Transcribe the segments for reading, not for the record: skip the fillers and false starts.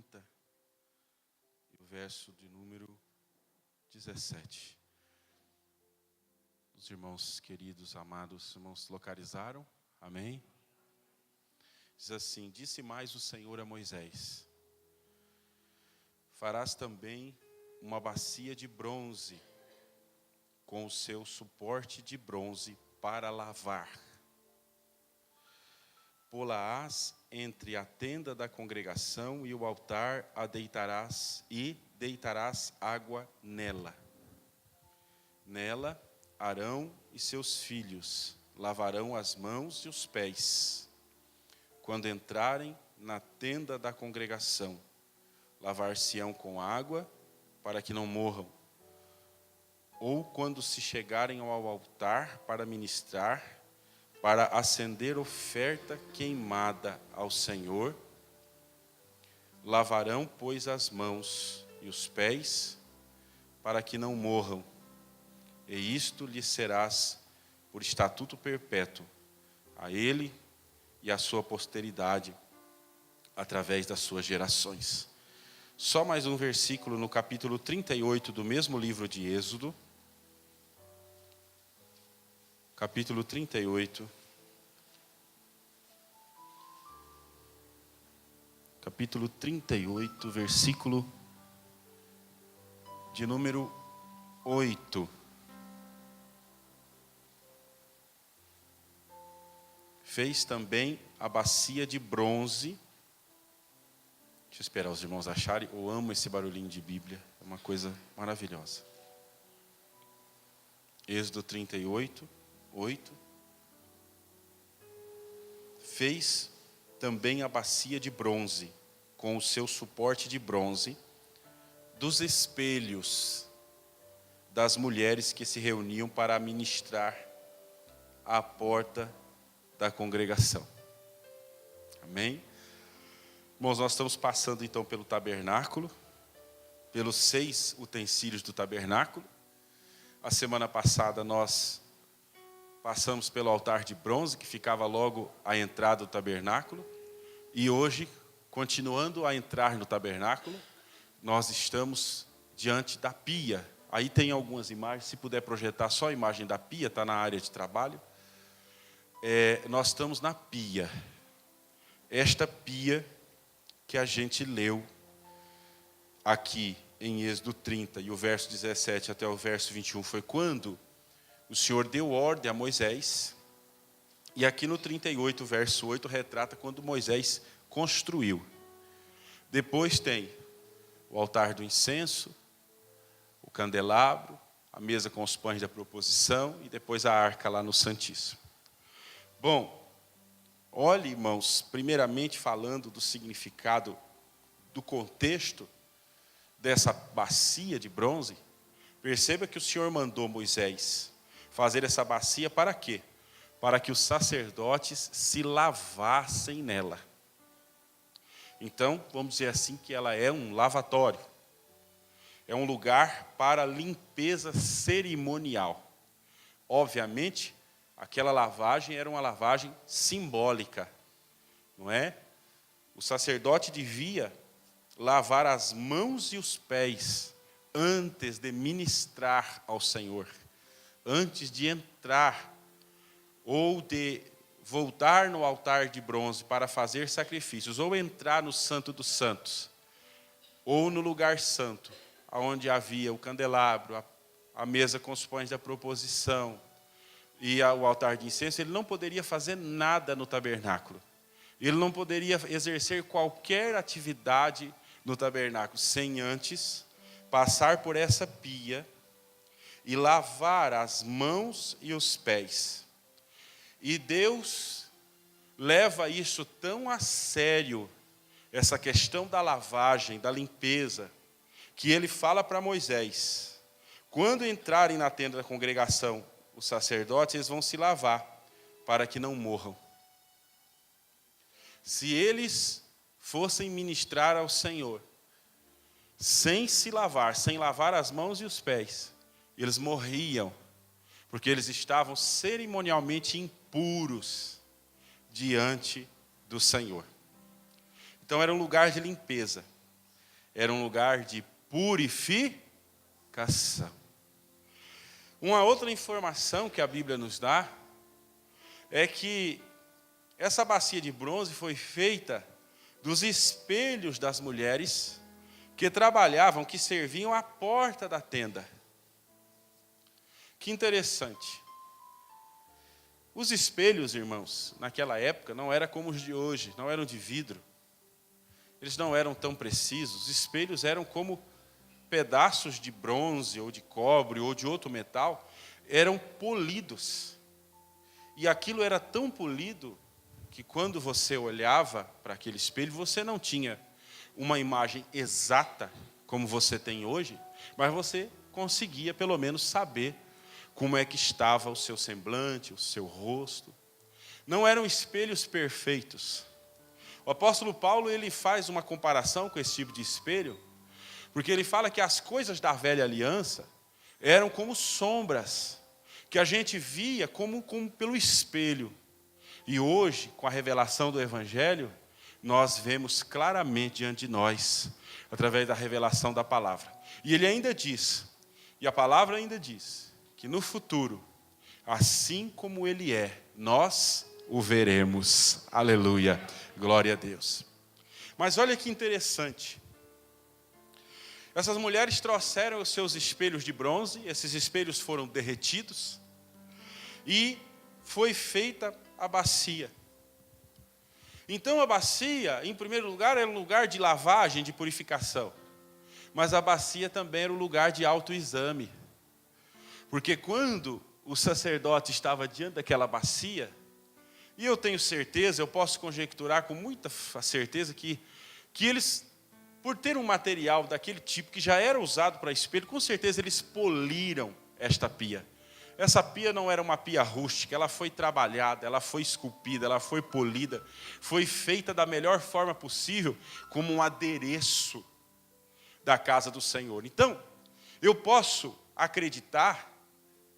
30 e o verso de número 17. Os irmãos queridos, amados, irmãos localizaram? Amém? Diz assim: disse mais o Senhor a Moisés: farás também uma bacia de bronze, com o seu suporte de bronze para lavar. Pô-la-ás entre a tenda da congregação e o altar, deitarás água nela. Nela, Arão e seus filhos lavarão as mãos e os pés. Quando entrarem na tenda da congregação, lavar-se-ão com água, para que não morram. Ou quando se chegarem ao altar para ministrar, para acender oferta queimada ao Senhor, lavarão, pois, as mãos e os pés, para que não morram. E isto lhes serás por estatuto perpétuo, a ele e à sua posteridade, através das suas gerações. Só mais um versículo no capítulo 38 do mesmo livro de Êxodo. Capítulo 38. Capítulo 38, versículo de número 8. Fez também a bacia de bronze. Deixa eu esperar os irmãos acharem. Eu amo esse barulhinho de Bíblia. É uma coisa maravilhosa. Êxodo 38, 8. Fez também a bacia de bronze, com o seu suporte de bronze, dos espelhos das mulheres que se reuniam para ministrar à porta da congregação. Amém? Irmãos, nós estamos passando então pelo tabernáculo, pelos 6 utensílios do tabernáculo. A semana passada nós passamos pelo altar de bronze, que ficava logo à entrada do tabernáculo. E hoje, continuando a entrar no tabernáculo, nós estamos diante da pia. Aí tem algumas imagens, se puder projetar só a imagem da pia, está na área de trabalho. Nós estamos na pia. Esta pia que a gente leu aqui em Êxodo 30, e o verso 17 até o verso 21, foi quando o Senhor deu ordem a Moisés. E aqui no 38, verso 8, retrata quando Moisés construiu. Depois tem o altar do incenso, o candelabro, a mesa com os pães da proposição e depois a arca lá no Santíssimo. Bom, olhe, irmãos, primeiramente falando do significado, do contexto dessa bacia de bronze, perceba que o Senhor mandou Moisés fazer essa bacia para quê? Para que os sacerdotes se lavassem nela. Então, vamos dizer assim, que ela é um lavatório. É um lugar para limpeza cerimonial. Obviamente, aquela lavagem era uma lavagem simbólica, não é? O sacerdote devia lavar as mãos e os pés antes de ministrar ao Senhor, antes de entrar ou de voltar no altar de bronze para fazer sacrifícios, ou entrar no Santo dos Santos, ou no lugar santo, onde havia o candelabro, a mesa com os pães da proposição e o altar de incenso. Ele não poderia fazer nada no tabernáculo. Ele não poderia exercer qualquer atividade no tabernáculo sem antes passar por essa pia e lavar as mãos e os pés. E Deus leva isso tão a sério, essa questão da lavagem, da limpeza, que ele fala para Moisés: quando entrarem na tenda da congregação, os sacerdotes, eles vão se lavar, para que não morram. Se eles fossem ministrar ao Senhor, sem se lavar, sem lavar as mãos e os pés, eles morriam, porque eles estavam cerimonialmente impuros diante do Senhor. Então era um lugar de limpeza. Era um lugar de purificação. Uma outra informação que a Bíblia nos dá é que essa bacia de bronze foi feita dos espelhos das mulheres que trabalhavam, que serviam à porta da tenda. Que interessante. Os espelhos, irmãos, naquela época não eram como os de hoje, não eram de vidro. Eles não eram tão precisos. Os espelhos eram como pedaços de bronze, ou de cobre, ou de outro metal, eram polidos. E aquilo era tão polido que quando você olhava para aquele espelho, você não tinha uma imagem exata como você tem hoje, mas você conseguia pelo menos saber como é que estava o seu semblante, o seu rosto. Não eram espelhos perfeitos. O apóstolo Paulo, ele faz uma comparação com esse tipo de espelho, porque ele fala que as coisas da velha aliança eram como sombras, que a gente via como pelo espelho. E hoje, com a revelação do Evangelho, nós vemos claramente diante de nós, através da revelação da palavra. E ele ainda diz, e a palavra ainda diz, que no futuro, assim como ele é, nós o veremos. Aleluia, glória a Deus. Mas olha que interessante. Essas mulheres trouxeram os seus espelhos de bronze, esses espelhos foram derretidos, e foi feita a bacia. Então a bacia, em primeiro lugar, era um lugar de lavagem, de purificação. Mas a bacia também era um lugar de autoexame. Porque quando o sacerdote estava diante daquela bacia, e eu tenho certeza, eu posso conjecturar com muita certeza que eles, por ter um material daquele tipo que já era usado para espelho, com certeza eles poliram esta pia. Essa pia não era uma pia rústica, ela foi trabalhada, ela foi esculpida, ela foi polida, foi feita da melhor forma possível, como um adereço da casa do Senhor. Então, eu posso acreditar,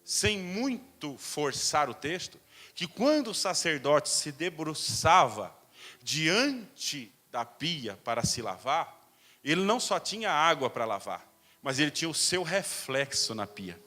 sem muito forçar o texto, que quando o sacerdote se debruçava diante da pia para se lavar, ele não só tinha água para lavar, mas ele tinha o seu reflexo na pia.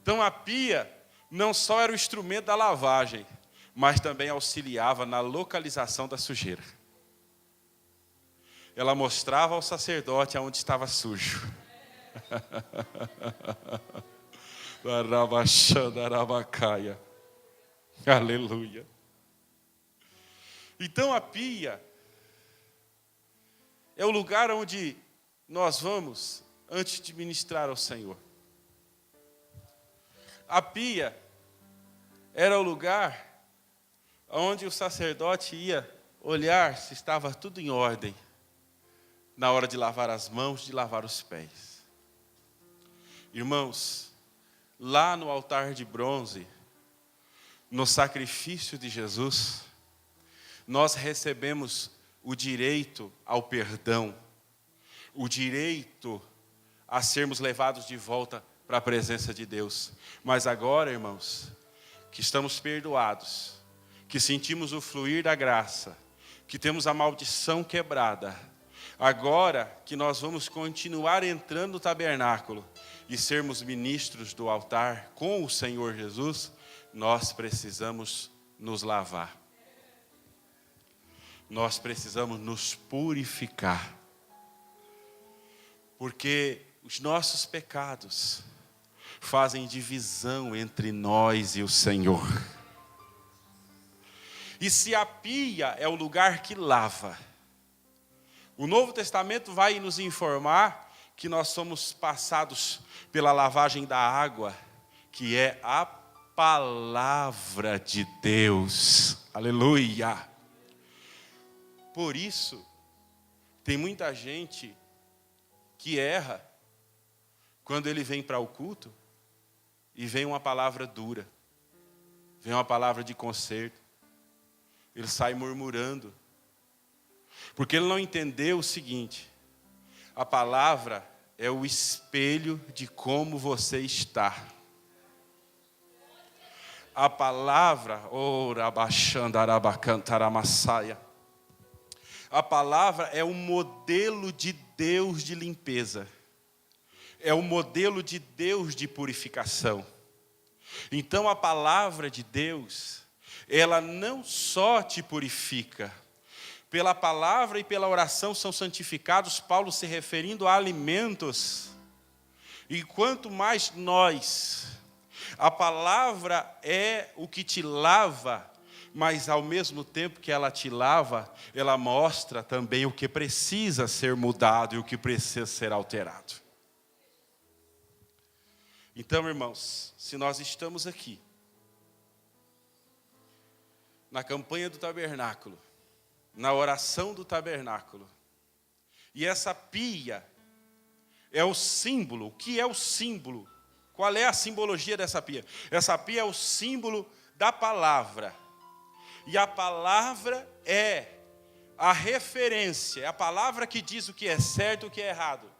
Então a pia não só era o instrumento da lavagem, mas também auxiliava na localização da sujeira. Ela mostrava ao sacerdote aonde estava sujo. Aleluia. Então a pia é o lugar onde nós vamos antes de ministrar ao Senhor. A pia era o lugar onde o sacerdote ia olhar se estava tudo em ordem, na hora de lavar as mãos, de lavar os pés. Irmãos, lá no altar de bronze, no sacrifício de Jesus, nós recebemos o direito ao perdão, o direito a sermos levados de volta para a presença de Deus. Mas agora, irmãos, que estamos perdoados, que sentimos o fluir da graça, que temos a maldição quebrada, agora que nós vamos continuar entrando no tabernáculo e sermos ministros do altar com o Senhor Jesus, nós precisamos nos lavar. Nós precisamos nos purificar. Porque os nossos pecados fazem divisão entre nós e o Senhor. E se a pia é o lugar que lava, o Novo Testamento vai nos informar que nós somos passados pela lavagem da água, que é a palavra de Deus. Aleluia! Por isso, tem muita gente que erra quando ele vem para o culto e vem uma palavra dura, vem uma palavra de conserto, ele sai murmurando, porque ele não entendeu o seguinte: a palavra é o espelho de como você está. A palavra, a palavra é um modelo de Deus de limpeza. É um modelo de Deus de purificação. Então a palavra de Deus, ela não só te purifica. Pela palavra e pela oração são santificados, Paulo se referindo a alimentos. E quanto mais nós, a palavra é o que te lava, mas ao mesmo tempo que ela te lava, ela mostra também o que precisa ser mudado e o que precisa ser alterado. Então, irmãos, se nós estamos aqui, na campanha do tabernáculo, na oração do tabernáculo, e essa pia é o símbolo. O que é o símbolo? Qual é a simbologia dessa pia? Essa pia é o símbolo da palavra. E a palavra é a referência, é a palavra que diz o que é certo e o que é errado.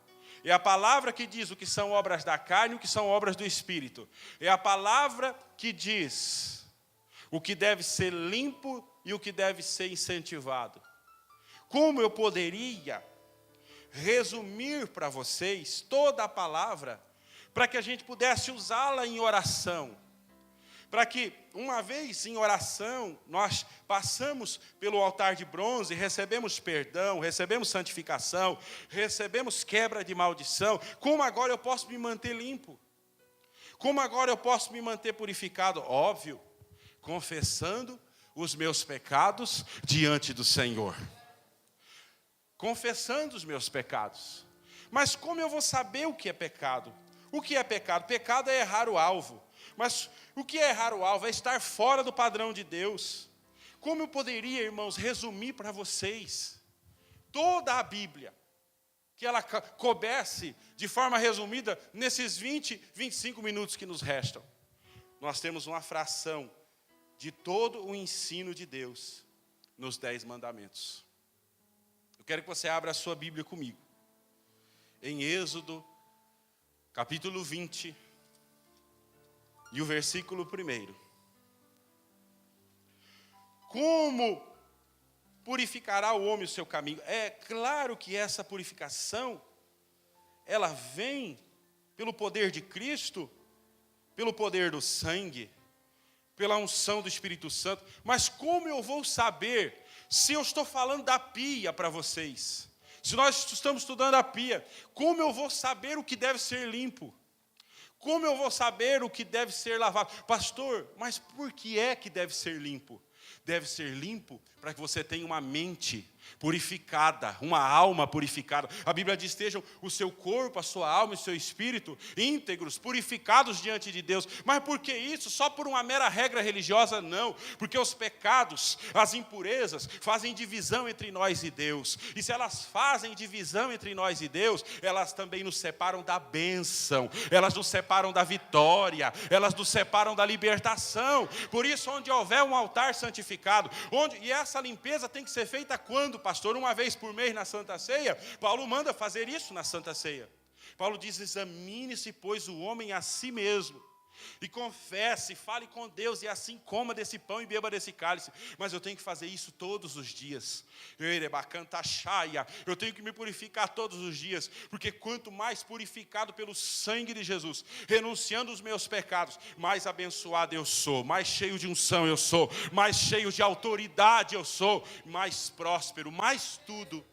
É a palavra que diz o que são obras da carne e o que são obras do Espírito. É a palavra que diz o que deve ser limpo e o que deve ser incentivado. Como eu poderia resumir para vocês toda a palavra, para que a gente pudesse usá-la em oração? Para que, uma vez em oração, nós passamos pelo altar de bronze, recebemos perdão, recebemos santificação, recebemos quebra de maldição. Como agora eu posso me manter limpo? Como agora eu posso me manter purificado? Óbvio, confessando os meus pecados diante do Senhor. Confessando os meus pecados. Mas como eu vou saber o que é pecado? O que é pecado? Pecado é errar o alvo. Mas o que é errar o alvo? É estar fora do padrão de Deus. Como eu poderia, irmãos, resumir para vocês toda a Bíblia, que ela coubesse de forma resumida nesses 25 minutos que nos restam? Nós temos uma fração de todo o ensino de Deus nos 10 mandamentos. Eu quero que você abra a sua Bíblia comigo. Em Êxodo, capítulo 20, e o versículo 1. Como purificará o homem o seu caminho? É claro que essa purificação, ela vem pelo poder de Cristo, pelo poder do sangue, pela unção do Espírito Santo. Mas como eu vou saber se eu estou falando da pia para vocês? Se nós estamos estudando a pia, como eu vou saber o que deve ser limpo? Como eu vou saber o que deve ser lavado? Pastor, mas por que é que deve ser limpo? Deve ser limpo para que você tenha uma mente purificada, uma alma purificada. A Bíblia diz: estejam o seu corpo, a sua alma e o seu espírito íntegros, purificados diante de Deus. Mas por que isso? Só por uma mera regra religiosa? Não. Porque os pecados, as impurezas, fazem divisão entre nós e Deus. E se elas fazem divisão entre nós e Deus, elas também nos separam da bênção, elas nos separam da vitória, elas nos separam da libertação. Por isso, onde houver um altar santificado, e essa limpeza tem que ser feita quando, pastor? Uma vez por mês na Santa Ceia. Paulo manda fazer isso na Santa Ceia. Paulo diz: examine-se, pois, o homem a si mesmo, e confesse, fale com Deus, e assim coma desse pão e beba desse cálice. Mas eu tenho que fazer isso todos os dias. Eu tenho que me purificar todos os dias, porque quanto mais purificado pelo sangue de Jesus, renunciando os meus pecados, mais abençoado eu sou, mais cheio de unção eu sou, mais cheio de autoridade eu sou, mais próspero, mais tudo.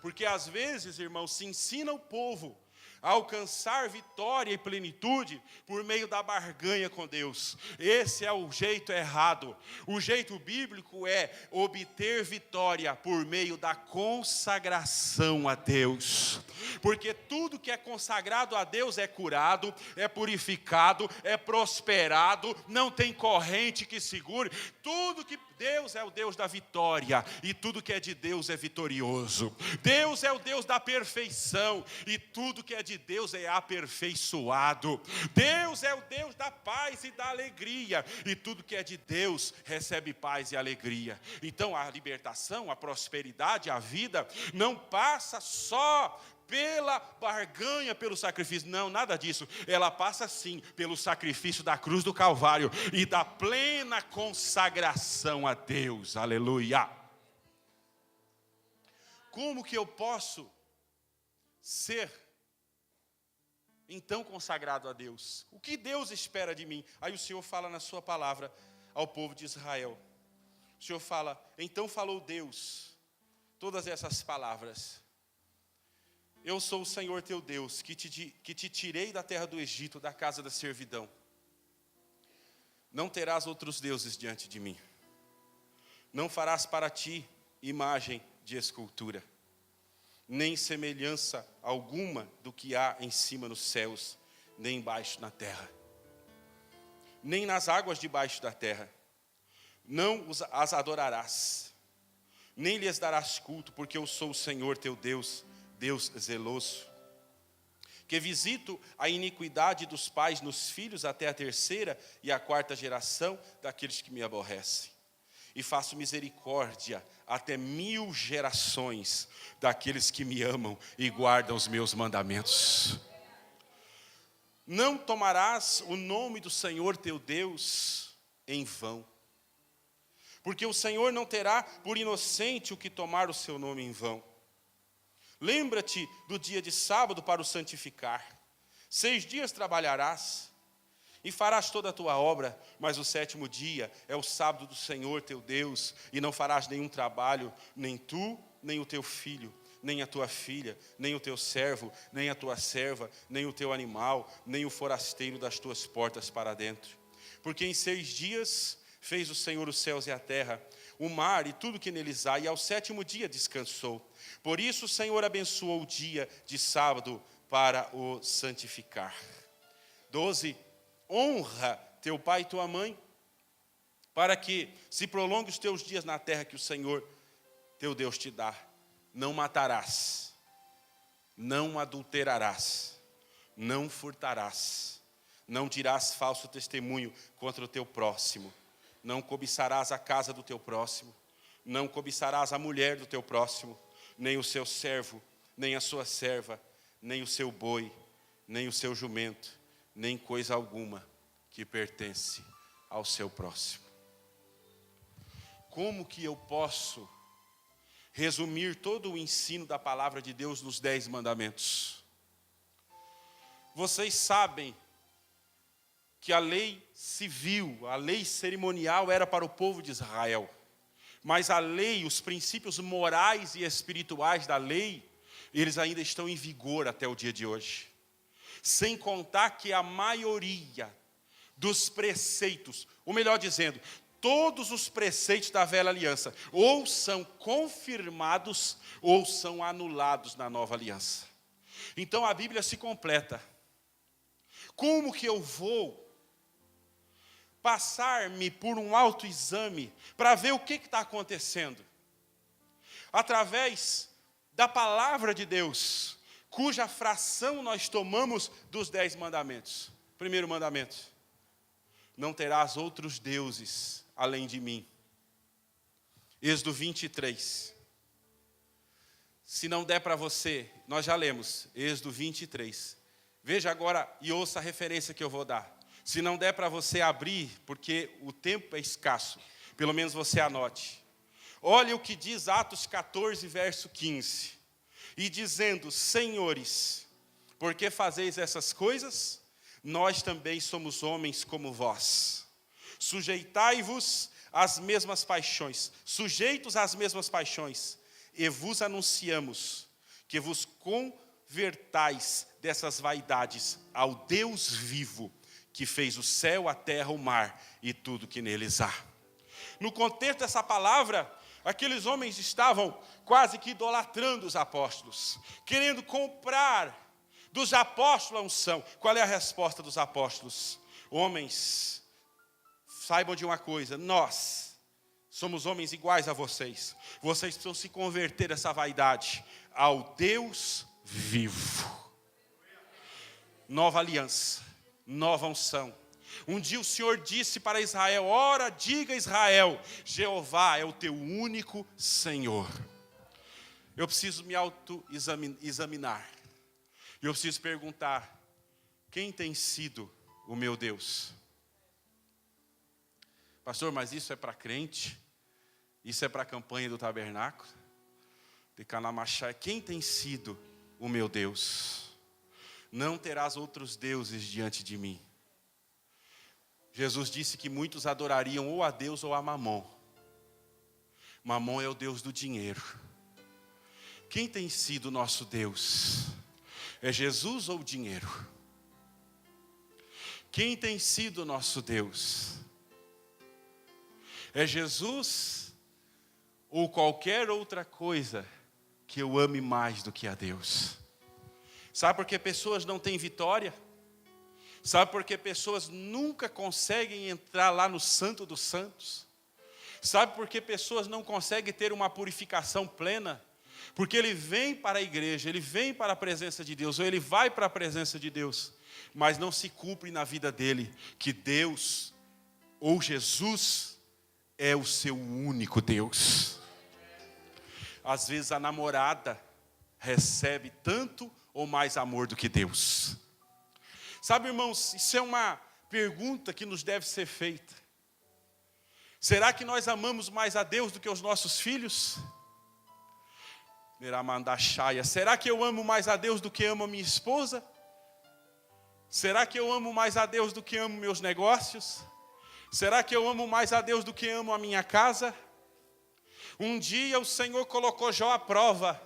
Porque às vezes, irmãos, se ensina o povo a alcançar vitória e plenitude por meio da barganha com Deus. Esse é o jeito errado. O jeito bíblico é obter vitória por meio da consagração a Deus. Porque tudo que é consagrado a Deus é curado, é purificado, é prosperado, não tem corrente que segure. Tudo que Deus é o Deus da vitória, e tudo que é de Deus é vitorioso. Deus é o Deus da perfeição, e tudo que é de Deus é aperfeiçoado. Deus é o Deus da paz e da alegria, e tudo que é de Deus recebe paz e alegria. Então a libertação, a prosperidade, a vida não passa só pela barganha, pelo sacrifício. Não, nada disso. Ela passa sim pelo sacrifício da cruz do Calvário e da plena consagração a Deus. Aleluia. Como que eu posso ser então consagrado a Deus? O que Deus espera de mim? Aí o Senhor fala na sua palavra ao povo de Israel. O Senhor fala, então falou Deus todas essas palavras. Eu sou o Senhor teu Deus, que te tirei da terra do Egito, da casa da servidão. Não terás outros deuses diante de mim. Não farás para ti imagem de escultura, nem semelhança alguma do que há em cima nos céus, nem embaixo na terra, nem nas águas debaixo da terra. Não as adorarás, nem lhes darás culto, porque eu sou o Senhor teu Deus, Deus zeloso, que visito a iniquidade dos pais nos filhos até a terceira e a quarta geração daqueles que me aborrecem. E faço misericórdia até 1000 gerações daqueles que me amam e guardam os meus mandamentos. Não tomarás o nome do Senhor teu Deus em vão, porque o Senhor não terá por inocente o que tomar o seu nome em vão. Lembra-te do dia de sábado para o santificar. 6 dias trabalharás e farás toda a tua obra, mas o 7º dia é o sábado do Senhor teu Deus, e não farás nenhum trabalho, nem tu, nem o teu filho, nem a tua filha, nem o teu servo, nem a tua serva, nem o teu animal, nem o forasteiro das tuas portas para dentro. Porque em 6 dias fez o Senhor os céus e a terra, o mar e tudo que neles há, e ao 7º dia descansou. Por isso o Senhor abençoou o dia de sábado para o santificar. 12. Honra teu pai e tua mãe, para que se prolongue os teus dias na terra que o Senhor teu Deus te dá. Não matarás, não adulterarás, não furtarás, não dirás falso testemunho contra o teu próximo, não cobiçarás a casa do teu próximo, não cobiçarás a mulher do teu próximo, nem o seu servo, nem a sua serva, nem o seu boi, nem o seu jumento, nem coisa alguma que pertence ao seu próximo. Como que eu posso resumir todo o ensino da palavra de Deus nos 10 mandamentos? Vocês sabem que a lei civil, a lei cerimonial era para o povo de Israel, mas a lei, os princípios morais e espirituais da lei, eles ainda estão em vigor até o dia de hoje. Sem contar que a maioria dos preceitos, ou melhor dizendo, todos os preceitos da velha aliança, ou são confirmados, ou são anulados na nova aliança. Então a Bíblia se completa. Como que eu vou passar-me por um autoexame para ver o que está acontecendo? Através da palavra de Deus, cuja fração nós tomamos dos 10 mandamentos. Primeiro mandamento: não terás outros deuses além de mim. Êxodo 23. Se não der para você, nós já lemos, Êxodo 23. Veja agora e ouça a referência que eu vou dar. Se não der para você abrir, porque o tempo é escasso, pelo menos você anote. Olha o que diz Atos 14, verso 15. E dizendo: senhores, por que fazeis essas coisas? Nós também somos homens como vós. Sujeitai-vos às mesmas paixões, sujeitos às mesmas paixões, e vos anunciamos que vos convertais dessas vaidades ao Deus vivo, que fez o céu, a terra, o mar e tudo que neles há. No contexto dessa palavra, aqueles homens estavam quase que idolatrando os apóstolos, querendo comprar dos apóstolos a unção. Qual é a resposta dos apóstolos? Homens, saibam de uma coisa: nós somos homens iguais a vocês. Vocês precisam se converter dessa vaidade ao Deus vivo. Nova aliança, nova unção. Um dia o Senhor disse para Israel: ora, diga a Israel, Jeová é o teu único Senhor. Eu preciso me auto-examinar. E eu preciso perguntar: quem tem sido o meu Deus? Pastor, mas isso é para crente? Isso é para a campanha do tabernáculo? De Canamachá, quem tem sido o meu Deus? Não terás outros deuses diante de mim. Jesus disse que muitos adorariam ou a Deus ou a Mamon. Mamon é o Deus do dinheiro. Quem tem sido o nosso Deus? É Jesus ou o dinheiro? Quem tem sido o nosso Deus? É Jesus ou qualquer outra coisa que eu ame mais do que a Deus? Sabe por que pessoas não têm vitória? Sabe por que pessoas nunca conseguem entrar lá no Santo dos Santos? Sabe por que pessoas não conseguem ter uma purificação plena? Porque ele vem para a igreja, ele vem para a presença de Deus, ou ele vai para a presença de Deus, mas não se cumpre na vida dele que Deus ou Jesus é o seu único Deus. Às vezes a namorada recebe tanto ou mais amor do que Deus. Sabe, irmãos, isso é uma pergunta que nos deve ser feita. Será que nós amamos mais a Deus do que os nossos filhos? Será que eu amo mais a Deus do que amo a minha esposa? Será que eu amo mais a Deus do que amo meus negócios? Será que eu amo mais a Deus do que amo a minha casa? Um dia o Senhor colocou Jó à prova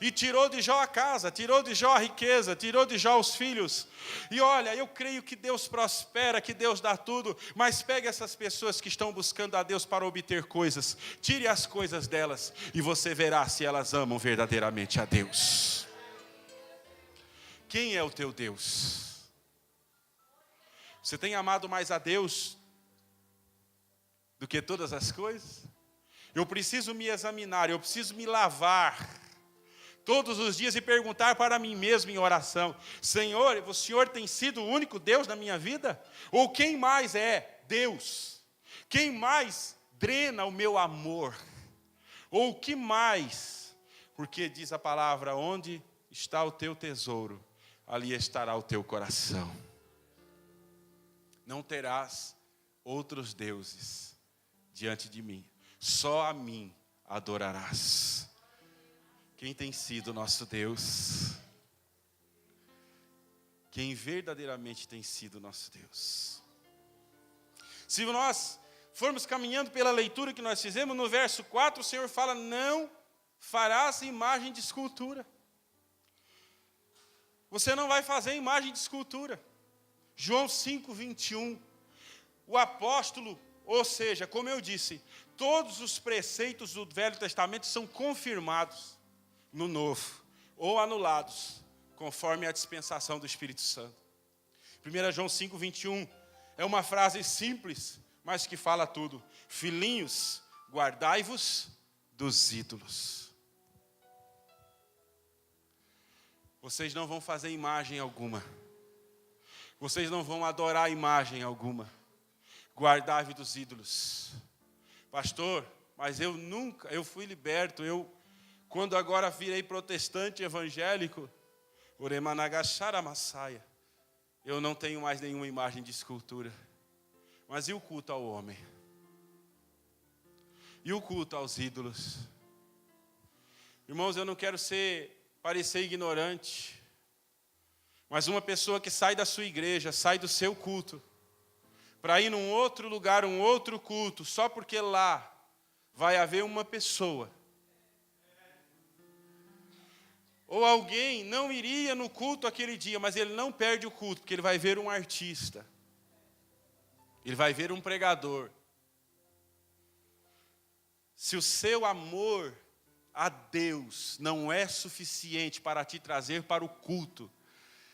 e tirou de Jó a casa, tirou de Jó a riqueza, tirou de Jó os filhos. E olha, eu creio que Deus prospera, que Deus dá tudo, mas pegue essas pessoas que estão buscando a Deus para obter coisas, tire as coisas delas e você verá se elas amam verdadeiramente a Deus. Quem é o teu Deus? Você tem amado mais a Deus do que todas as coisas? Eu preciso me examinar, eu preciso me lavar todos os dias e perguntar para mim mesmo em oração: Senhor, o Senhor tem sido o único Deus na minha vida? Ou quem mais é Deus? Quem mais drena o meu amor? Ou o que mais? Porque diz a palavra: onde está o teu tesouro, ali estará o teu coração. Não terás outros deuses diante de mim, só a mim adorarás. Quem tem sido o nosso Deus? Quem verdadeiramente tem sido o nosso Deus? Se nós formos caminhando pela leitura que nós fizemos, no verso 4, o Senhor fala: não farás imagem de escultura. Você não vai fazer imagem de escultura. João 5:21. O apóstolo, ou seja, como eu disse, todos os preceitos do Velho Testamento são confirmados no Novo, ou anulados, conforme a dispensação do Espírito Santo. 1 João 5:21 é uma frase simples, mas que fala tudo. Filhinhos, guardai-vos dos ídolos. Vocês não vão fazer imagem alguma. Vocês não vão adorar imagem alguma. Guardai-vos dos ídolos. Pastor, mas eu fui liberto, quando agora virei protestante evangélico, eu não tenho mais nenhuma imagem de escultura. Mas e o culto ao homem? E o culto aos ídolos? Irmãos, eu não quero parecer ignorante, mas uma pessoa que sai da sua igreja, sai do seu culto, para ir num outro lugar, um outro culto, só porque lá vai haver uma pessoa. Ou alguém não iria no culto aquele dia, mas ele não perde o culto, porque ele vai ver um artista. Ele vai ver um pregador. Se o seu amor a Deus não é suficiente para te trazer para o culto,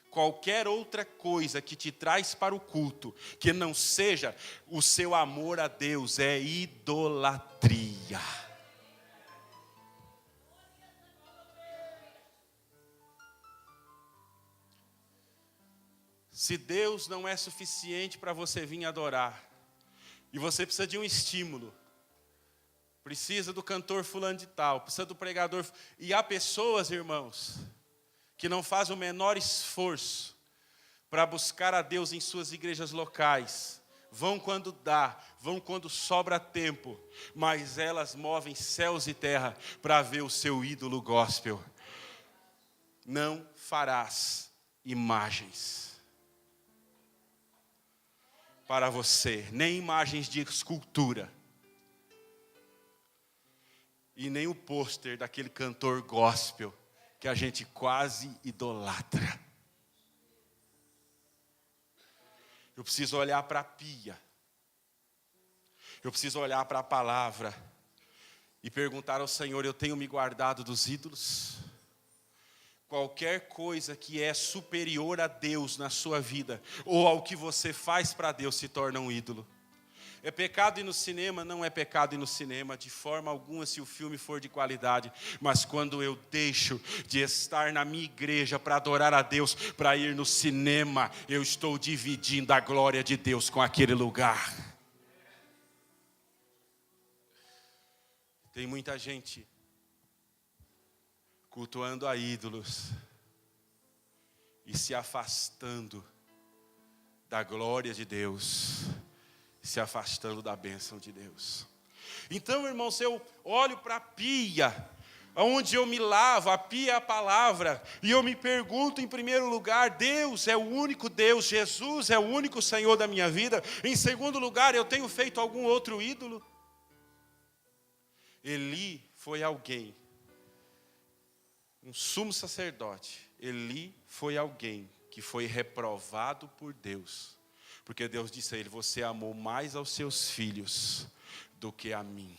qualquer outra coisa que te traz para o culto, que não seja o seu amor a Deus, é idolatria. Se Deus não é suficiente para você vir adorar, e você precisa de um estímulo, precisa do cantor fulano de tal, precisa do pregador, e há pessoas, irmãos, que não faz o menor esforço para buscar a Deus em suas igrejas locais, vão quando dá, vão quando sobra tempo, mas elas movem céus e terra para ver o seu ídolo gospel. Não farás imagens para você, nem imagens de escultura, e nem o pôster daquele cantor gospel que a gente quase idolatra. Eu preciso olhar para a pia. Eu preciso olhar para a palavra e perguntar ao Senhor: eu tenho me guardado dos ídolos? Qualquer coisa que é superior a Deus na sua vida, ou ao que você faz para Deus, se torna um ídolo. É pecado ir no cinema? Não é pecado ir no cinema, de forma alguma, se o filme for de qualidade. Mas quando eu deixo de estar na minha igreja para adorar a Deus, para ir no cinema, eu estou dividindo a glória de Deus com aquele lugar. Tem muita gente cultuando a ídolos e se afastando da glória de Deus, se afastando da bênção de Deus. Então, irmãos, eu olho para a pia, onde eu me lavo, a pia é a palavra, e eu me pergunto, em primeiro lugar: Deus é o único Deus, Jesus é o único Senhor da minha vida? Em segundo lugar, eu tenho feito algum outro ídolo? Eli foi alguém, um sumo sacerdote. Eli foi alguém que foi reprovado por Deus, porque Deus disse a ele: você amou mais aos seus filhos do que a mim.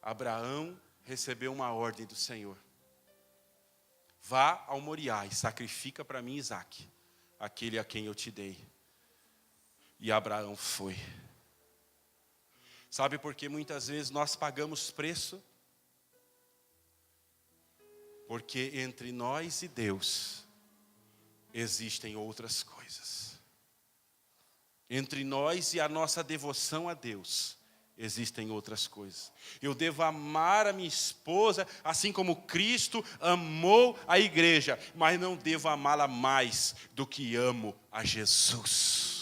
Abraão recebeu uma ordem do Senhor: vá ao Moriá e sacrifica para mim Isaque, aquele a quem eu te dei. E Abraão foi. Sabe por que muitas vezes nós pagamos preço? Porque entre nós e Deus existem outras coisas. Entre nós e a nossa devoção a Deus existem outras coisas. Eu devo amar a minha esposa assim como Cristo amou a igreja, mas não devo amá-la mais do que amo a Jesus.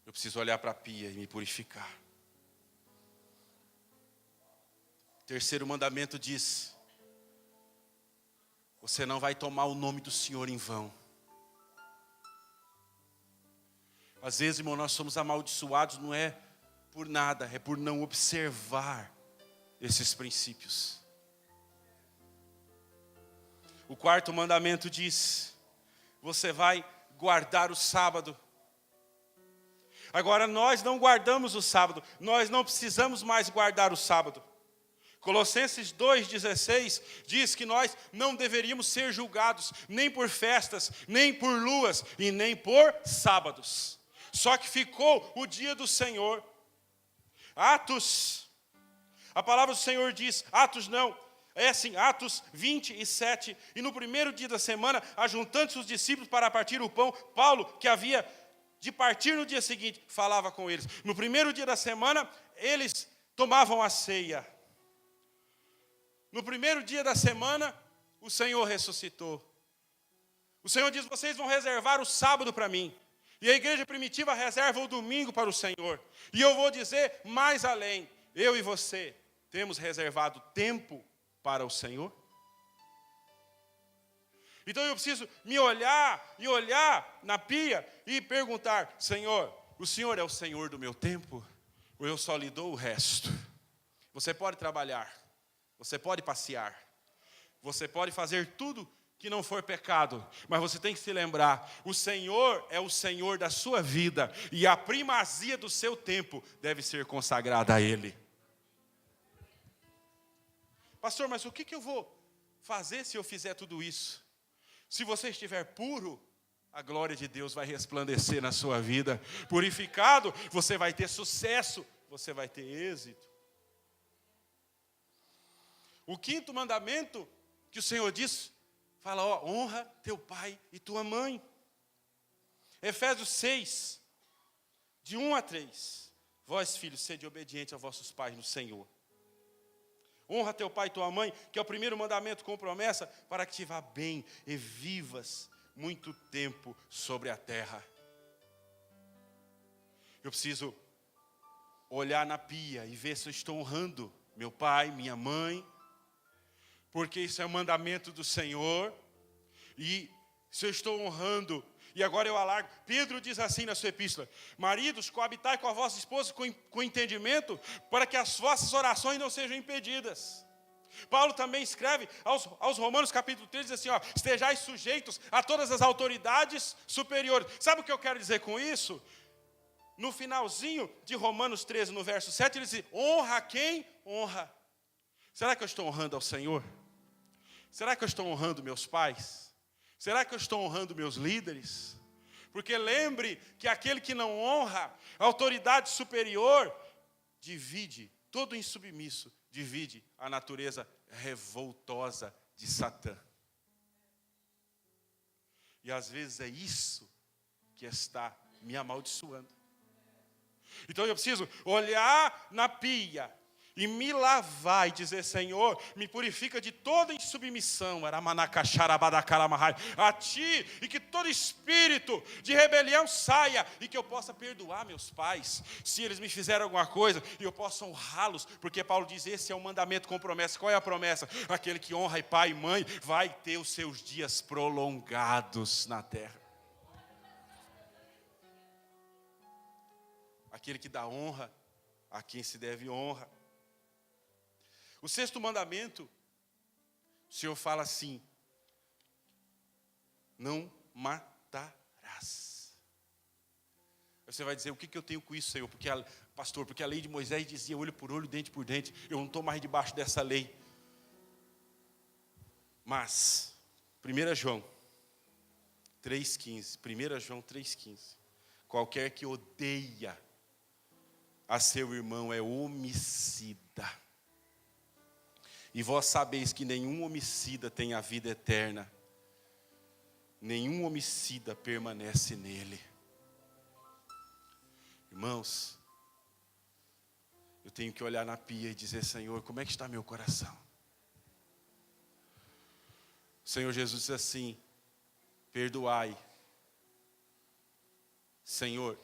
Eu preciso olhar para a pia e me purificar. O terceiro mandamento diz: você não vai tomar o nome do Senhor em vão. Às vezes, irmão, nós somos amaldiçoados, não é por nada, é por não observar esses princípios. O quarto mandamento diz: você vai guardar o sábado. Agora, nós não guardamos o sábado, nós não precisamos mais guardar o sábado. Colossenses 2,16 diz que nós não deveríamos ser julgados nem por festas, nem por luas e nem por sábados. Só que ficou o dia do Senhor. Atos, a palavra do Senhor diz, Atos 27, e no primeiro dia da semana, ajuntando-se os discípulos para partir o pão, Paulo, que havia de partir no dia seguinte, falava com eles. No primeiro dia da semana, eles tomavam a ceia. No primeiro dia da semana, o Senhor ressuscitou. O Senhor diz: vocês vão reservar o sábado para mim. E a igreja primitiva reserva o domingo para o Senhor. E eu vou dizer mais além: eu e você temos reservado tempo para o Senhor? Então eu preciso me olhar na pia e perguntar: Senhor, o Senhor é o Senhor do meu tempo? Ou eu só lhe dou o resto? Você pode trabalhar, você pode passear, você pode fazer tudo que não for pecado, mas você tem que se lembrar: o Senhor é o Senhor da sua vida, e a primazia do seu tempo deve ser consagrada a Ele. Pastor, mas o que eu vou fazer se eu fizer tudo isso? Se você estiver puro, a glória de Deus vai resplandecer na sua vida. Purificado, você vai ter sucesso, você vai ter êxito. O quinto mandamento que o Senhor diz? Fala, ó, honra teu pai e tua mãe. Efésios 6, de 1 a 3. Vós, filhos, sede obedientes a vossos pais no Senhor. Honra teu pai e tua mãe, que é o primeiro mandamento com promessa, para que te vá bem e vivas muito tempo sobre a terra. Eu preciso olhar na pia e ver se eu estou honrando meu pai, minha mãe, porque isso é um mandamento do Senhor, e se eu estou honrando, e agora eu alargo, Pedro diz assim na sua epístola, maridos, coabitai com a vossa esposa com entendimento, para que as vossas orações não sejam impedidas. Paulo também escreve aos Romanos capítulo 3, diz assim, ó, estejais sujeitos a todas as autoridades superiores. Sabe o que eu quero dizer com isso? No finalzinho de Romanos 13, no verso 7, ele diz, honra quem honra. Será que eu estou honrando ao Senhor? Será que eu estou honrando meus pais? Será que eu estou honrando meus líderes? Porque lembre que aquele que não honra a autoridade superior, divide, todo insubmisso, divide a natureza revoltosa de Satã. E às vezes é isso que está me amaldiçoando. Então eu preciso olhar na pia e me lavar e dizer, Senhor, me purifica de toda insubmissão a Ti, e que todo espírito de rebelião saia, e que eu possa perdoar meus pais, se eles me fizeram alguma coisa, e eu possa honrá-los, porque Paulo diz, esse é um mandamento com promessa. Qual é a promessa? Aquele que honra pai e mãe, vai ter os seus dias prolongados na terra. Aquele que dá honra a quem se deve honra. O 6º mandamento, o Senhor fala assim, não matarás. Você vai dizer, o que eu tenho com isso, Senhor? Pastor, porque a lei de Moisés dizia olho por olho, dente por dente, eu não estou mais debaixo dessa lei. Mas, 1 João 3,15, 1 João 3,15, qualquer que odeia a seu irmão é homicida. E vós sabeis que nenhum homicida tem a vida eterna. Nenhum homicida permanece nele. Irmãos, eu tenho que olhar na pia e dizer, Senhor, como é que está meu coração? O Senhor Jesus diz assim, perdoai. Senhor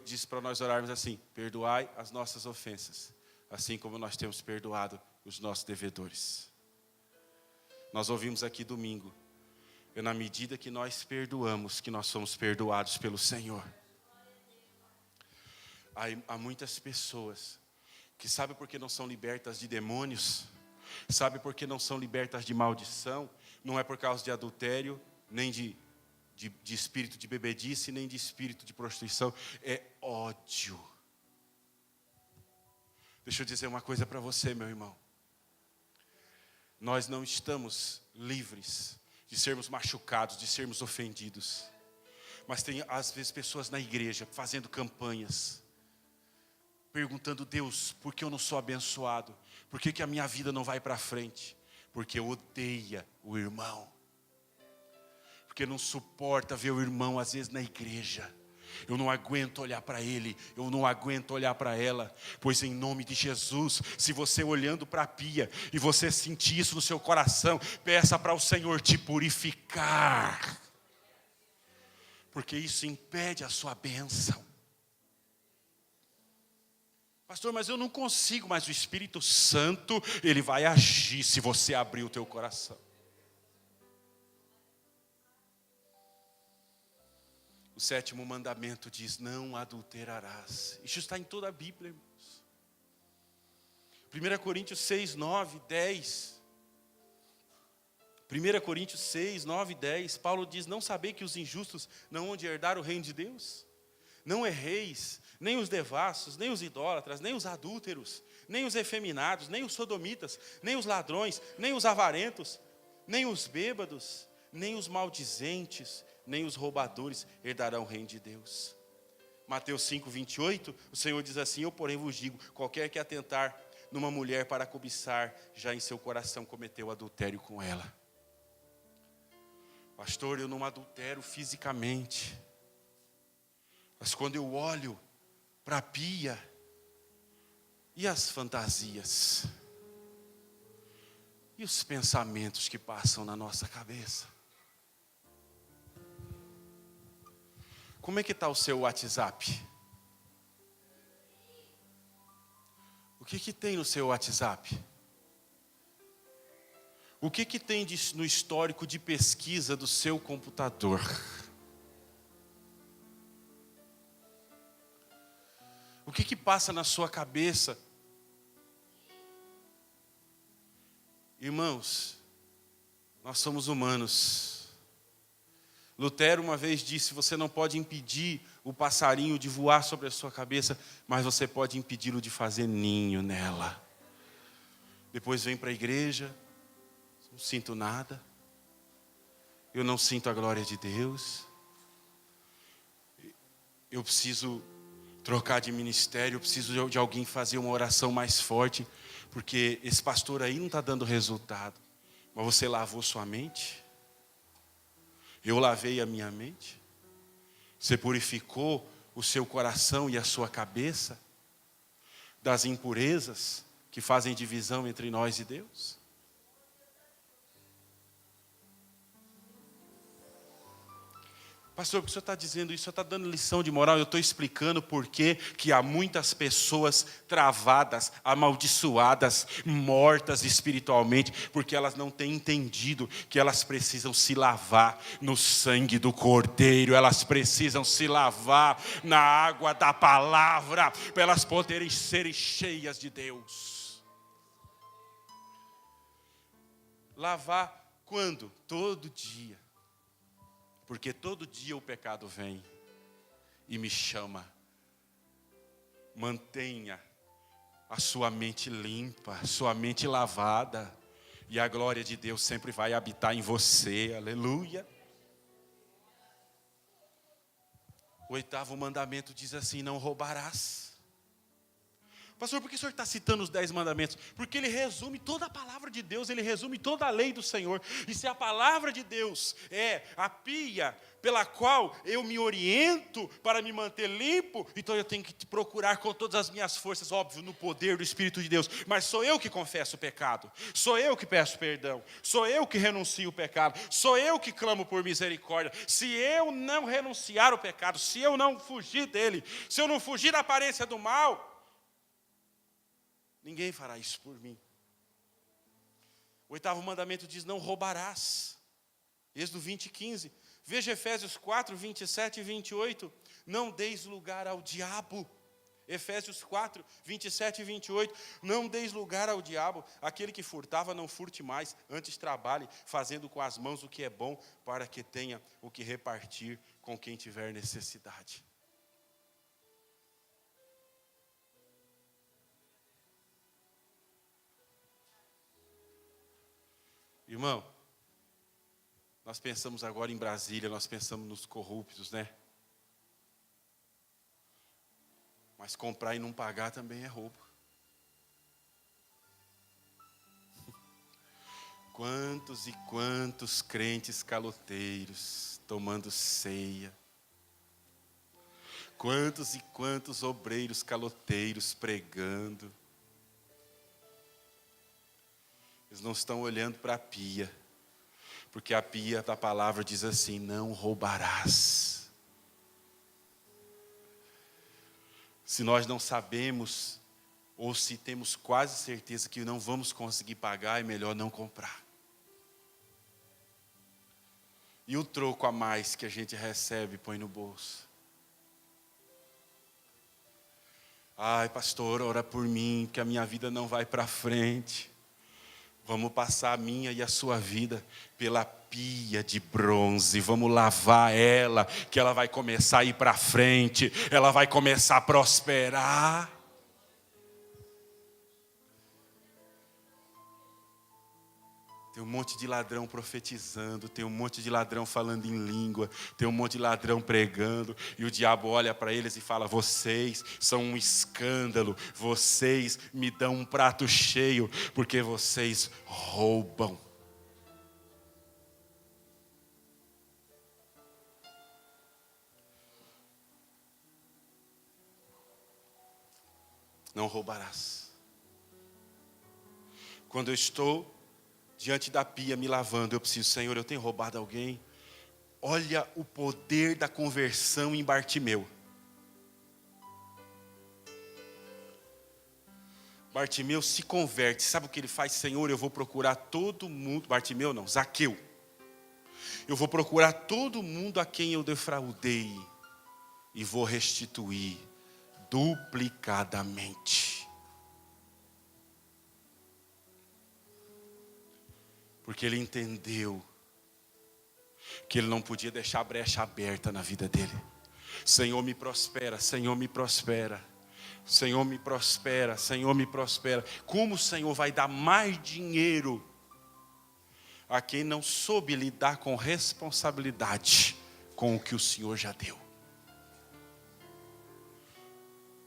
disse para nós orarmos assim, perdoai as nossas ofensas, assim como nós temos perdoado os nossos devedores. Nós ouvimos aqui domingo, é na medida que nós perdoamos, que nós somos perdoados pelo Senhor. Há muitas pessoas que sabem por que não são libertas de demônios, sabem por que não são libertas de maldição, não é por causa de adultério, nem de espírito de bebedice, nem de espírito de prostituição, é ódio. Deixa eu dizer uma coisa para você, meu irmão. Nós não estamos livres de sermos machucados, de sermos ofendidos. Mas tem às vezes pessoas na igreja fazendo campanhas, perguntando, Deus, por que eu não sou abençoado? Por que a minha vida não vai para frente? Porque odeia o irmão. Porque não suporta ver o irmão às vezes na igreja. Eu não aguento olhar para ele, eu não aguento olhar para ela. Pois em nome de Jesus, se você olhando para a pia e você sentir isso no seu coração, peça para o Senhor te purificar. Porque isso impede a sua bênção. Pastor, mas eu não consigo, mas o Espírito Santo, ele vai agir se você abrir o teu coração. O 7º mandamento diz, não adulterarás. Isso está em toda a Bíblia, irmãos. 1 Coríntios 6, 9, 10. 1 Coríntios 6, 9 e 10. Paulo diz, não sabei que os injustos não hão de herdar o reino de Deus? Não erreis, nem os devassos, nem os idólatras, nem os adúlteros, nem os efeminados, nem os sodomitas, nem os ladrões, nem os avarentos, nem os bêbados, nem os maldizentes, nem os roubadores herdarão o reino de Deus. Mateus 5, 28, o Senhor diz assim, eu porém vos digo, qualquer que atentar numa mulher para cobiçar, já em seu coração cometeu adultério com ela. Pastor, eu não adultero fisicamente, mas quando eu olho para a pia, e as fantasias? E os pensamentos que passam na nossa cabeça? Como é que está o seu WhatsApp? O que tem no seu WhatsApp? O que tem no histórico de pesquisa do seu computador? O que passa na sua cabeça? Irmãos, nós somos humanos. Lutero uma vez disse: você não pode impedir o passarinho de voar sobre a sua cabeça, mas você pode impedi-lo de fazer ninho nela. Depois vem para a igreja, não sinto nada, eu não sinto a glória de Deus, eu preciso trocar de ministério, eu preciso de alguém fazer uma oração mais forte, porque esse pastor aí não está dando resultado. Mas você lavou sua mente? Eu lavei a minha mente? Você purificou o seu coração e a sua cabeça das impurezas que fazem divisão entre nós e Deus? Pastor, por que o senhor está dizendo isso? O senhor está dando lição de moral? Eu estou explicando por que há muitas pessoas travadas, amaldiçoadas, mortas espiritualmente, porque elas não têm entendido que elas precisam se lavar no sangue do Cordeiro, elas precisam se lavar na água da palavra, para elas poderem serem cheias de Deus. Lavar quando? Todo dia. Porque todo dia o pecado vem e me chama. Mantenha a sua mente limpa, a sua mente lavada, e a glória de Deus sempre vai habitar em você. Aleluia. O 8º mandamento diz assim: não roubarás. Pastor, por que o senhor está citando os 10 mandamentos? Porque ele resume toda a palavra de Deus, ele resume toda a lei do Senhor. E se a palavra de Deus é a pia pela qual eu me oriento para me manter limpo, então eu tenho que te procurar com todas as minhas forças, óbvio, no poder do Espírito de Deus. Mas sou eu que confesso o pecado, sou eu que peço perdão, sou eu que renuncio o pecado, sou eu que clamo por misericórdia. Se eu não renunciar o pecado, se eu não fugir dele, se eu não fugir da aparência do mal, ninguém fará isso por mim. O 8º mandamento diz: não roubarás. Êxodo 20:15. Veja Efésios 4, 27 e 28. Não deis lugar ao diabo. Efésios 4, 27 e 28. Não deis lugar ao diabo. Aquele que furtava, não furte mais. Antes trabalhe, fazendo com as mãos o que é bom, para que tenha o que repartir com quem tiver necessidade. Irmão, nós pensamos agora em Brasília, nós pensamos nos corruptos, né? Mas comprar e não pagar também é roubo. Quantos e quantos crentes caloteiros tomando ceia. Quantos e quantos obreiros caloteiros pregando. Eles não estão olhando para a pia, porque a pia da palavra diz assim: não roubarás. Se nós não sabemos, ou se temos quase certeza que não vamos conseguir pagar, é melhor não comprar. E o troco a mais que a gente recebe, põe no bolso. Ai, pastor, ora por mim, que a minha vida não vai para frente. Vamos passar a minha e a sua vida pela pia de bronze. Vamos lavar ela, que ela vai começar a ir para frente. Ela vai começar a prosperar. Tem um monte de ladrão profetizando, tem um monte de ladrão falando em língua, tem um monte de ladrão pregando, e o diabo olha para eles e fala: vocês são um escândalo, vocês me dão um prato cheio, porque vocês roubam. Não roubarás. Quando eu estou diante da pia me lavando, eu preciso, Senhor, eu tenho roubado alguém? Olha o poder da conversão em Bartimeu. Bartimeu se converte, sabe o que ele faz? Senhor, eu vou procurar todo mundo, Bartimeu não, Zaqueu. Eu vou procurar todo mundo a quem eu defraudei e vou restituir duplicadamente. Porque ele entendeu que ele não podia deixar a brecha aberta na vida dele. Senhor, me prospera, Senhor, me prospera. Senhor, me prospera, Senhor, me prospera. Como o Senhor vai dar mais dinheiro a quem não soube lidar com responsabilidade com o que o Senhor já deu?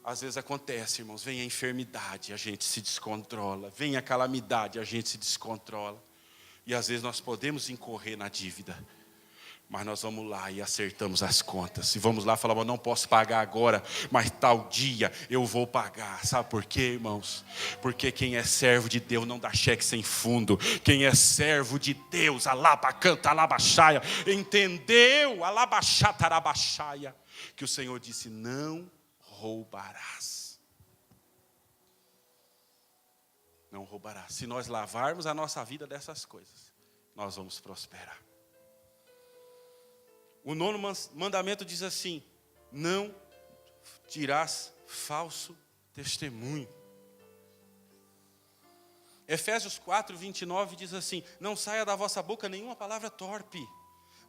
Às vezes acontece, irmãos, vem a enfermidade, a gente se descontrola. Vem a calamidade, a gente se descontrola. E às vezes nós podemos incorrer na dívida. Mas nós vamos lá e acertamos as contas. E vamos lá e falamos, não posso pagar agora, mas tal dia eu vou pagar. Sabe por quê, irmãos? Porque quem é servo de Deus não dá cheque sem fundo. Quem é servo de Deus, alabacanta, alabaxaia, entendeu? Alabaxata, arabaxaia. Que o Senhor disse, não roubarás. Não roubarás. Se nós lavarmos a nossa vida dessas coisas, nós vamos prosperar. O 9º mandamento diz assim, não dirás falso testemunho. Efésios 4, 29 diz assim, não saia da vossa boca nenhuma palavra torpe,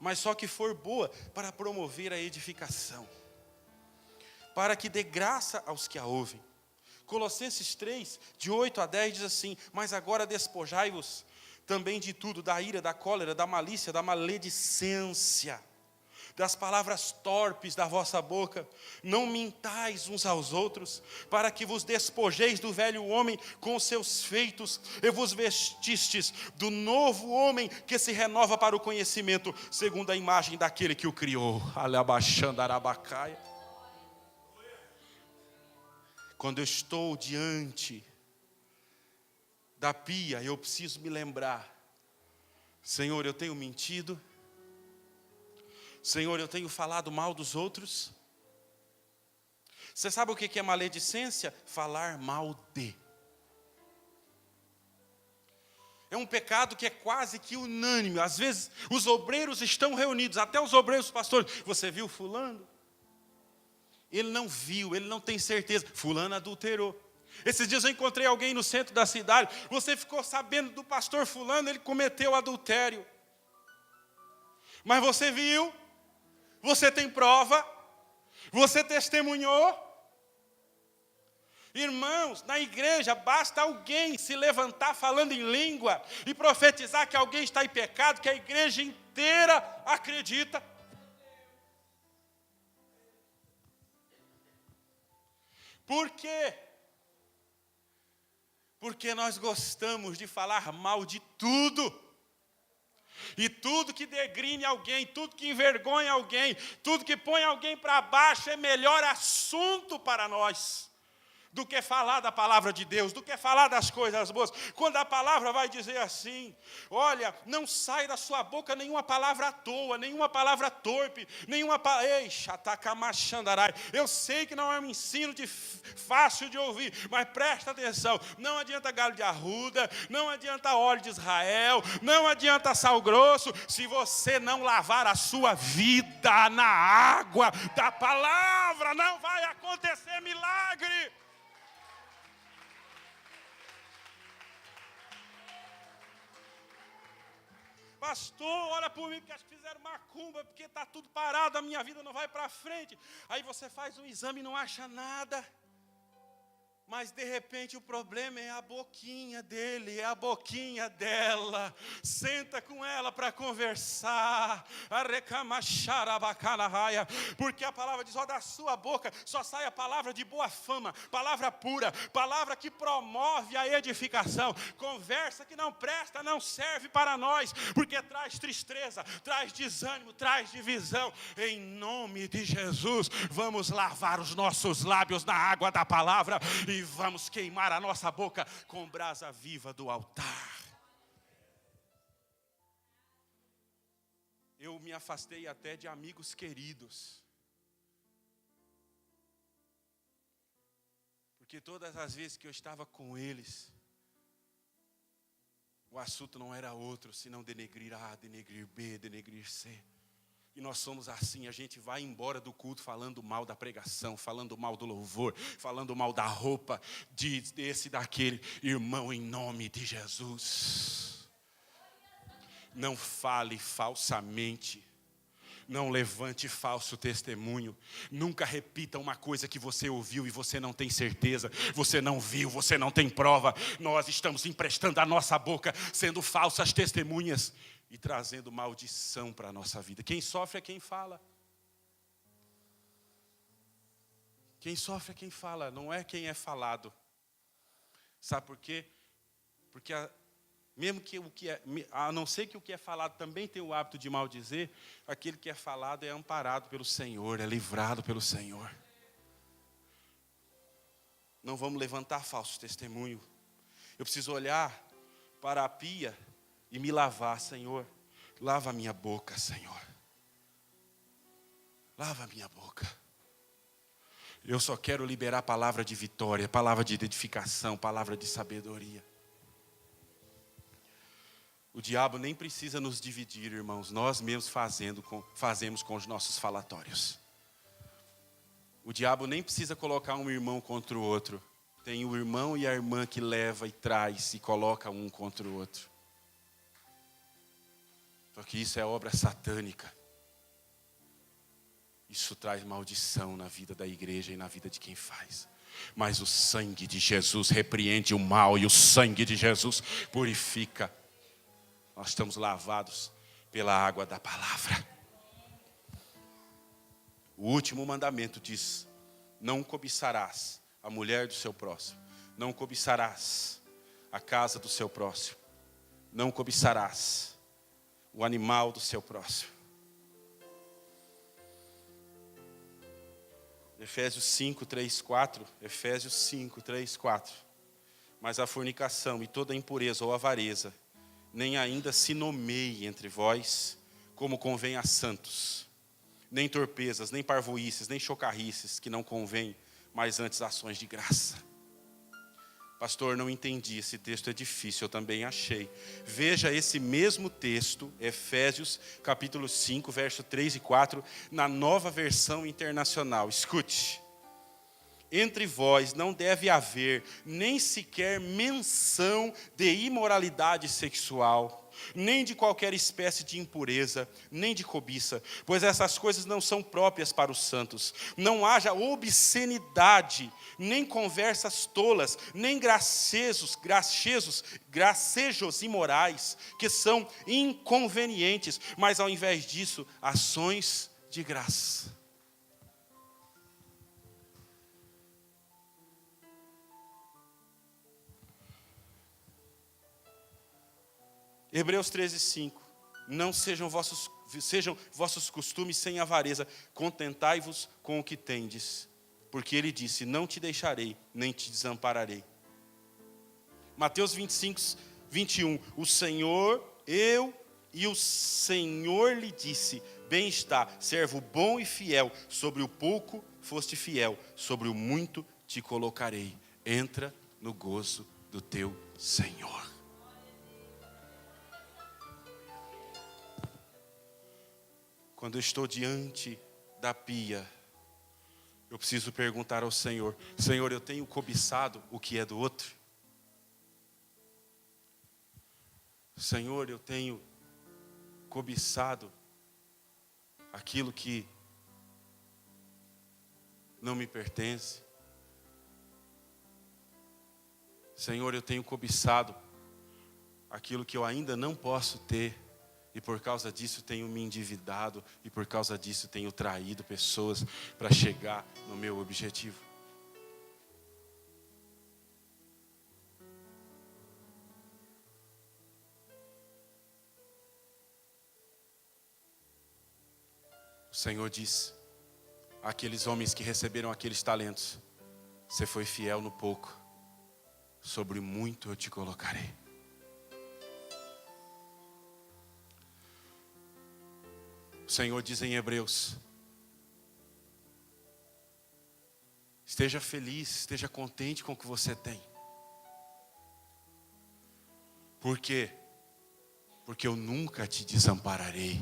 mas só que for boa para promover a edificação, para que dê graça aos que a ouvem. Colossenses 3, de 8 a 10 diz assim, mas agora despojai-vos também de tudo, da ira, da cólera, da malícia, da maledicência, das palavras torpes da vossa boca. Não mintais uns aos outros, para que vos despojeis do velho homem com os seus feitos, e vos vestistes do novo homem que se renova para o conhecimento, segundo a imagem daquele que o criou. Alabaxanda arabacaia. Quando eu estou diante da pia, eu preciso me lembrar, Senhor, eu tenho mentido? Senhor, eu tenho falado mal dos outros? Você sabe o que é maledicência? Falar mal de. É um pecado que é quase que unânime. Às vezes os obreiros estão reunidos, até os obreiros pastores. Você viu fulano? Ele não viu, ele não tem certeza. Fulano adulterou. Esses dias eu encontrei alguém no centro da cidade. Você ficou sabendo do pastor fulano, ele cometeu adultério. Mas você viu? Você tem prova? Você testemunhou? Irmãos, na igreja basta alguém se levantar falando em língua e profetizar que alguém está em pecado, que a igreja inteira acredita. Por quê? Porque nós gostamos de falar mal de tudo. E tudo que degrine alguém, tudo que envergonha alguém, tudo que põe alguém para baixo é melhor assunto para nós do que falar da palavra de Deus, do que falar das coisas boas. Quando a palavra vai dizer assim, olha, não sai da sua boca nenhuma palavra à toa, nenhuma palavra torpe, nenhuma palavra... Eu sei que não é um ensino fácil de ouvir, mas presta atenção, não adianta galho de arruda, não adianta óleo de Israel, não adianta sal grosso, se você não lavar a sua vida na água da palavra, não vai acontecer milagre. Pastor, ora por mim, porque acho que fizeram macumba, porque está tudo parado, a minha vida não vai para frente. Aí você faz um exame e não acha nada. Mas de repente o problema é a boquinha dele, é a boquinha dela. Senta com ela para conversar. Porque a palavra diz, ó, da sua boca só sai a palavra de boa fama, palavra pura, palavra que promove a edificação. Conversa que não presta, não serve para nós, porque traz tristeza, traz desânimo, traz divisão. Em nome de Jesus, vamos lavar os nossos lábios na água da palavra e e vamos queimar a nossa boca com brasa viva do altar. Eu me afastei até de amigos queridos, porque todas as vezes que eu estava com eles, o assunto não era outro, senão denegrir A, denegrir B, denegrir C. E nós somos assim, a gente vai embora do culto falando mal da pregação, falando mal do louvor, falando mal da roupa, desse, daquele. Irmão, em nome de Jesus, não fale falsamente. Não levante falso testemunho. Nunca repita uma coisa que você ouviu e você não tem certeza. Você não viu, você não tem prova. Nós estamos emprestando a nossa boca, sendo falsas testemunhas e trazendo maldição para a nossa vida. Quem sofre é quem fala. Quem sofre é quem fala, não é quem é falado. Sabe por quê? Porque mesmo que a não ser que o que é falado também tem o hábito de maldizer, aquele que é falado é amparado pelo Senhor, é livrado pelo Senhor. Não vamos levantar falso testemunho. Eu preciso olhar para a pia e me lavar, Senhor. Lava a minha boca, Senhor. Lava a minha boca. Eu só quero liberar palavra de vitória, palavra de edificação, palavra de sabedoria. O diabo nem precisa nos dividir, irmãos. Nós mesmos fazemos com os nossos falatórios. O diabo nem precisa colocar um irmão contra o outro. Tem o irmão e a irmã que leva e traz e coloca um contra o outro. Só que isso é obra satânica. Isso traz maldição na vida da igreja e na vida de quem faz. Mas o sangue de Jesus repreende o mal e o sangue de Jesus purifica. Nós estamos lavados pela água da palavra. O último mandamento diz: não cobiçarás a mulher do seu próximo. Não cobiçarás a casa do seu próximo. Não cobiçarás o animal do seu próximo. Efésios 5, 3, 4. Efésios 5, 3, 4. Mas a fornicação e toda impureza ou avareza nem ainda se nomeie entre vós, como convém a santos. Nem torpezas, nem parvoíces, nem chocarrices, que não convém, mas antes ações de graça. Pastor, não entendi, esse texto é difícil, eu também achei. Veja esse mesmo texto, Efésios capítulo 5, verso 3 e 4, na Nova Versão Internacional. Escute. Entre vós não deve haver nem sequer menção de imoralidade sexual, nem de qualquer espécie de impureza, nem de cobiça, pois essas coisas não são próprias para os santos. Não haja obscenidade, nem conversas tolas, nem gracejos imorais, que são inconvenientes, mas ao invés disso, ações de graça. Hebreus 13, 5. Não sejam vossos costumes sem avareza, contentai-vos com o que tendes. Porque ele disse: não te deixarei, nem te desampararei. Mateus 25, 21. O Senhor lhe disse: bem está, servo bom e fiel, sobre o pouco foste fiel, sobre o muito te colocarei. Entra no gozo do teu Senhor. Quando eu estou diante da pia, eu preciso perguntar ao Senhor: Senhor, eu tenho cobiçado o que é do outro? Senhor, eu tenho cobiçado aquilo que não me pertence? Senhor, eu tenho cobiçado aquilo que eu ainda não posso ter, e por causa disso tenho me endividado, e por causa disso tenho traído pessoas para chegar no meu objetivo. O Senhor diz àqueles homens que receberam aqueles talentos: Você foi fiel no pouco, sobre muito eu te colocarei. O Senhor diz em Hebreus: esteja feliz, esteja contente com o que você tem. Por quê? Porque eu nunca te desampararei.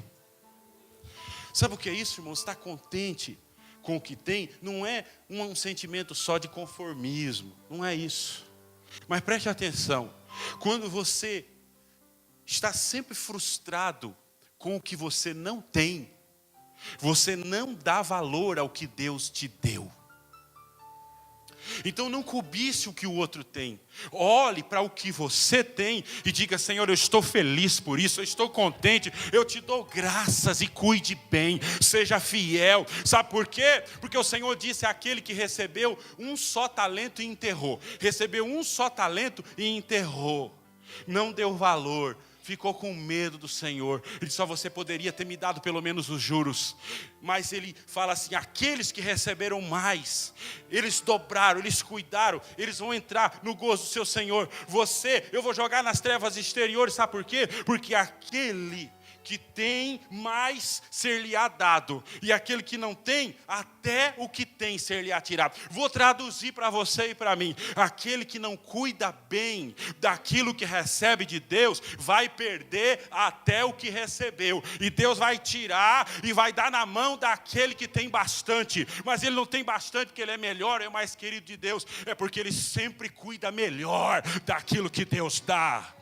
Sabe o que é isso, irmãos? Estar contente com o que tem não é um sentimento só de conformismo, não é isso. Mas preste atenção, quando você está sempre frustrado com o que você não tem, você não dá valor ao que Deus te deu. Então não cobice o que o outro tem. Olhe para o que você tem e diga: Senhor, eu estou feliz por isso, eu estou contente, eu te dou graças e cuide bem, seja fiel. Sabe por quê? Porque o Senhor disse àquele que recebeu um só talento e enterrou. Recebeu um só talento e enterrou. Não deu valor. Ficou com medo do Senhor. Ele disse: só você poderia ter me dado pelo menos os juros. Mas ele fala assim: aqueles que receberam mais, eles dobraram, eles cuidaram, eles vão entrar no gozo do seu Senhor. Você, eu vou jogar nas trevas exteriores, sabe por quê? Porque aquele que tem, mais ser-lhe-á dado, e aquele que não tem, até o que tem ser-lhe-á tirado. Vou traduzir para você e para mim: aquele que não cuida bem daquilo que recebe de Deus, vai perder até o que recebeu, e Deus vai tirar e vai dar na mão daquele que tem bastante. Mas ele não tem bastante porque ele é melhor, é o mais querido de Deus, é porque ele sempre cuida melhor daquilo que Deus dá.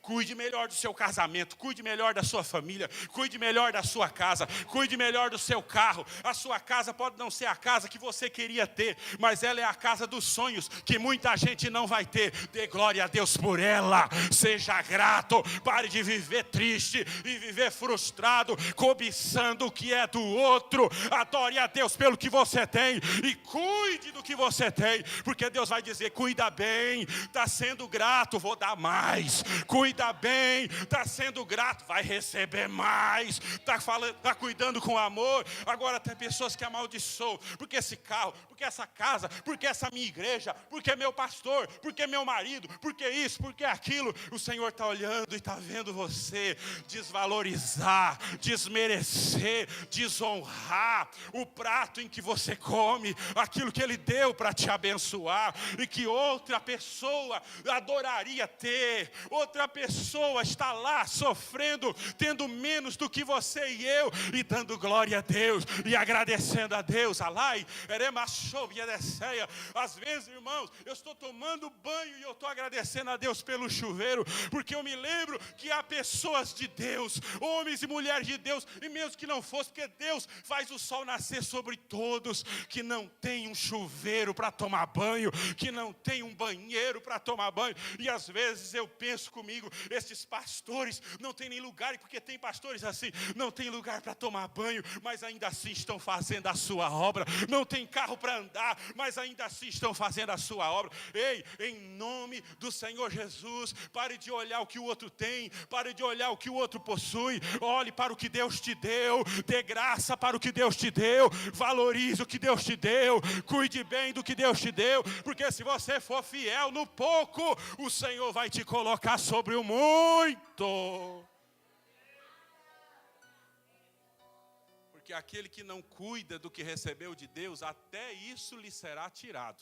Cuide melhor do seu casamento, cuide melhor da sua família, cuide melhor da sua casa, cuide melhor do seu carro. A sua casa pode não ser a casa que você queria ter, mas ela é a casa dos sonhos que muita gente não vai ter. Dê glória a Deus por ela, seja grato, pare de viver triste e viver frustrado, cobiçando o que é do outro. Adore a Deus pelo que você tem e cuide do que você tem, porque Deus vai dizer: cuida bem, está sendo grato, vou dar mais. Cuida bem, está sendo grato, vai receber mais. Está cuidando com amor. Agora tem pessoas que amaldiçoam, porque esse carro, porque essa casa, porque essa minha igreja, porque meu pastor, porque meu marido, porque isso, porque aquilo. O Senhor está olhando e está vendo você desvalorizar, desmerecer, desonrar o prato em que você come, aquilo que Ele deu para te abençoar, e que outra pessoa adoraria ter. Outra pessoa está lá sofrendo, tendo menos do que você e eu, e dando glória a Deus e agradecendo a Deus. Alai, às vezes, irmãos, eu estou tomando banho e eu estou agradecendo a Deus pelo chuveiro, porque eu me lembro que há pessoas de Deus, homens e mulheres de Deus, e mesmo que não fosse, porque Deus faz o sol nascer sobre todos, que não tem um chuveiro para tomar banho, que não tem um banheiro para tomar banho. E às vezes eu penso comigo: esses pastores não tem nem lugar, porque tem pastores assim, não tem lugar para tomar banho, mas ainda assim estão fazendo a sua obra. Não tem carro para andar, mas ainda assim estão fazendo a sua obra. Ei, em nome do Senhor Jesus, pare de olhar o que o outro tem, pare de olhar o que o outro possui, olhe para o que Deus te deu, dê graça para o que Deus te deu, valorize o que Deus te deu, cuide bem do que Deus te deu, porque se você for fiel no pouco, o Senhor vai te colocar sobre o muito. Porque aquele que não cuida do que recebeu de Deus, até isso lhe será tirado.